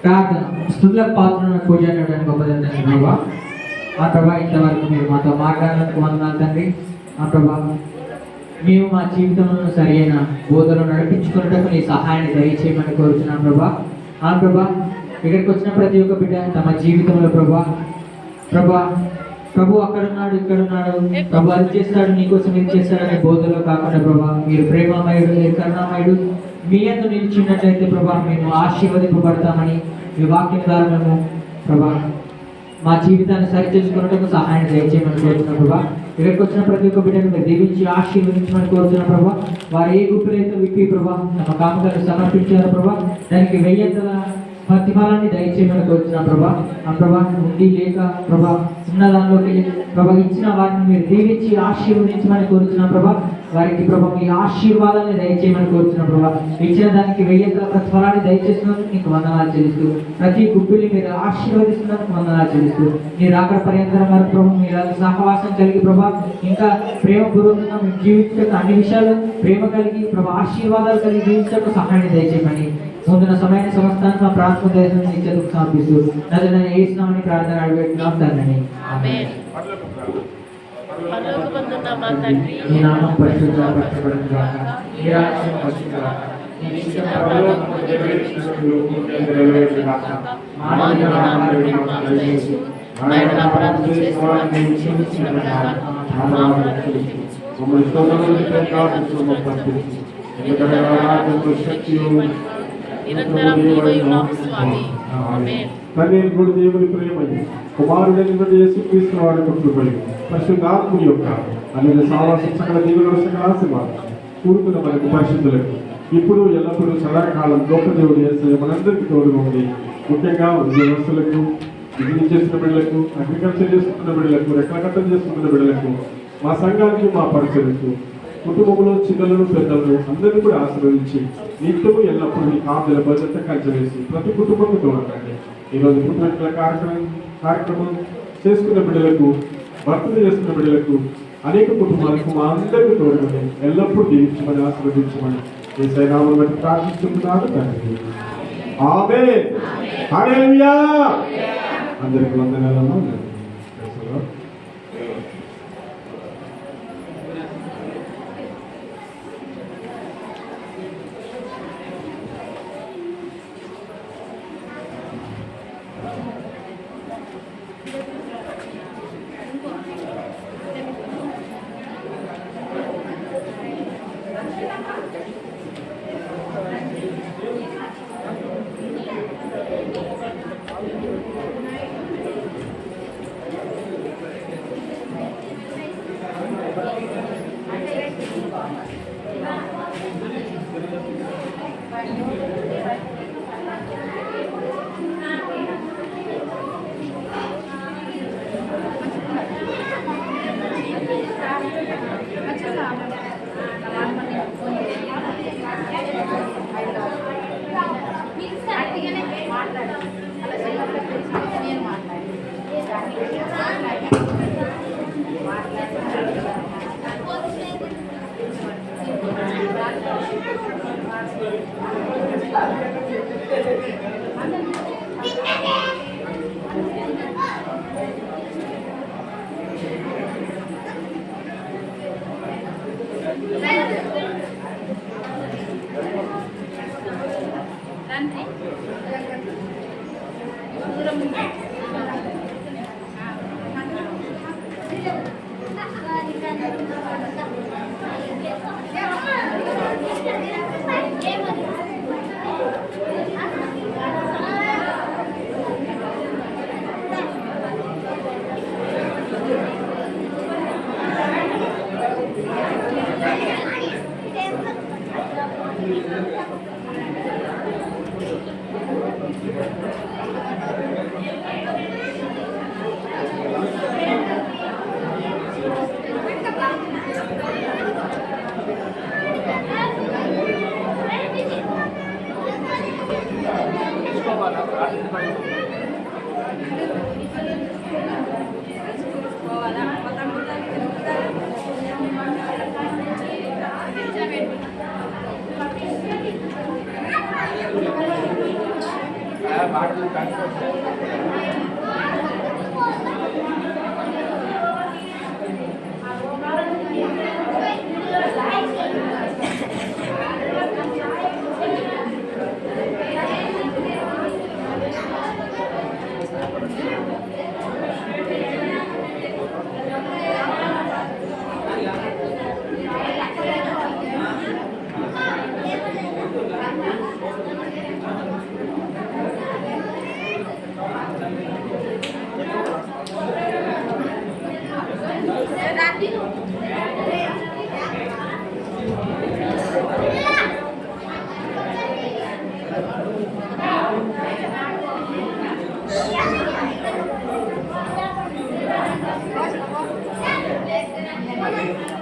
ప్రార్థన. స్తుతులకు పాత్రను పూజ చేయడానికి గొప్పదండి ప్రభా. ఆ ప్రభా ఇంతవరకు మీరు మాతో మాట్లాడినందుకు వందనాలు తండ్రి. ఆ ప్రభా మేము మా జీవితంలో సరైన బోధనలు నడిపించుకున్నట్టు నీ సహాయాన్ని దయచేయమని కోరుచున్నాం ప్రభా. ఆ ప్రభా ఇక్కడికి వచ్చిన ప్రతి ఒక్క బిడ్డ తమ జీవితంలో ప్రభు అక్కడున్నాడు ఇక్కడున్నాడు, ప్రభు అది చేస్తాడు నీకోసం ఇది చేస్తాడనే బోధలో కాకుండా ప్రభా మీరు ప్రేమమయుడు మీరు కరుణామయుడు మీ యందు నిలిచినట్లయితే ప్రభా మేము ఆశీర్వదింపబడతామని మీ వాక్యం ద్వారా మేము ప్రభా మా జీవితాన్ని సరి చేసుకున్నట్టు సహాయం దయచేయమని కోరుతున్నాం ప్రభా. ఇక్కడికి వచ్చిన ప్రతి ఒక్క బిడ్డను మీరు దీవించి ఆశీర్వదించమని కోరుతున్నాం ప్రభా. వారు ఏ గుప్పులైతే విప్పి ప్రభా తమ కామకాలను సమర్పించారు ప్రభా దానికి 1000 ప్రతిఫలాన్ని దయచేయమని కోరుచున్నాం ప్రభా. ఆ ప్రభా ఉండి లేక ప్రభా ఉన్న దానిలోకి వెళ్ళి ప్రభా ఇచ్చిన వారిని మీరు దీవించి ఆశీర్వదించమని కోరుచున్నాం ప్రభా. వారికి ప్రభా మీ ఆశీర్వాదాన్ని దయచేయమని కోరుచున్నాం ప్రభా. ఇచ్చిన దానికి 1000 ప్రతిఫలాన్ని దయచేస్తున్నందుకు నీకు వందనాలు చెల్లిస్తూ, ప్రతి గుప్పిని మీరు ఆశీర్వదిస్తున్నందుకు వందనాలు చెల్లిస్తూ, మీరు అక్కడ పర్యంతరం వరకు ప్రభు మీరు సహవాసం కలిగి ప్రభా ఇంకా ప్రేమపూర్వకంగా మేము జీవించడానికి అన్ని విషయాలు ప్రేమ కలిగి ప్రభా ఆశీర్వాదాలు కలిగి జీవించడానికి సహాయాన్ని దయచేయమని ముందున్న సమయాన్ని సమస్తాన్ని మా ప్రార్థన దేశం నిత్యకు సమర్పిస్తూ నన్ను వేసినామని ప్రార్థన అడిగేట్టున్నాం తండ్రి. నీ నామం పరిశుద్ధపరచబడును గాక. నీ రాజ్యం వచ్చును గాక. నీ ఇష్టం పరలోకములో నెరవేర్చినట్లు నెరవేరును గాక. మా దినములను మాకు దయచేయు. మైలు అపరాధం చేసిన వారిని క్షమించిన ప్రకారం మా పాపములను క్షమించు. మమ్మల్ని శోధనలోకి ప్రవేశించకుండా తప్పించు. ఎందుకంటే రాజ్యము శక్తియు నిరంతరం నీవై ఉన్నావు స్వామి. ఆమేన్. తండ్రి కూడా దేవుని ప్రేమయు కుమారుడైనటువంటి యేసుక్రీస్తు వారి కృపయు పరిశుద్ధాత్ముని యొక్క అన్ని సావాస సకల దీవుల సకల ఆశీర్వాదం కూడుకున్న మనకు పరిశుద్ధులకు ఇప్పుడు ఎల్లప్పుడూ సదాకాలం గొప్ప దేవుడు యేసయ్య మనందరికీ తోడుగా ఉంది. ముఖ్యంగా ఉద్యోగస్తులకు, బిజినెస్ చేస్తున్న బిడ్డలకు, అగ్రికల్చర్ చేస్తున్న బిడ్డలకు, రెక్కల కట్టలు చేస్తున్న బిడ్డలకు, మా సంఘానికి, మా పరిచయకు, కుటుంబంలో చిన్నలను పెద్దలను అందరినీ కూడా ఆశీర్వదించి నిత్యము ఎల్లప్పుడూ మీ కాపుదల భద్రత కలిసివేసి ప్రతి కుటుంబంలో తోడండి. ఈరోజు పుట్టినట్ల కార్యక్రమం చేసుకున్న బిడ్డలకు, భర్తలు చేసుకున్న బిడ్డలకు, అనేక కుటుంబాలకు మా అందరికీ తోడుకొని ఎల్లప్పుడూ దీవించమని ఆశీర్వదించమని యేసయ్య నామమున బట్టి ప్రార్థిస్తున్నాను తండ్రి. ఆమేన్. హల్లెలూయా. అందరికీ వందనాలమ్మా. Thank you.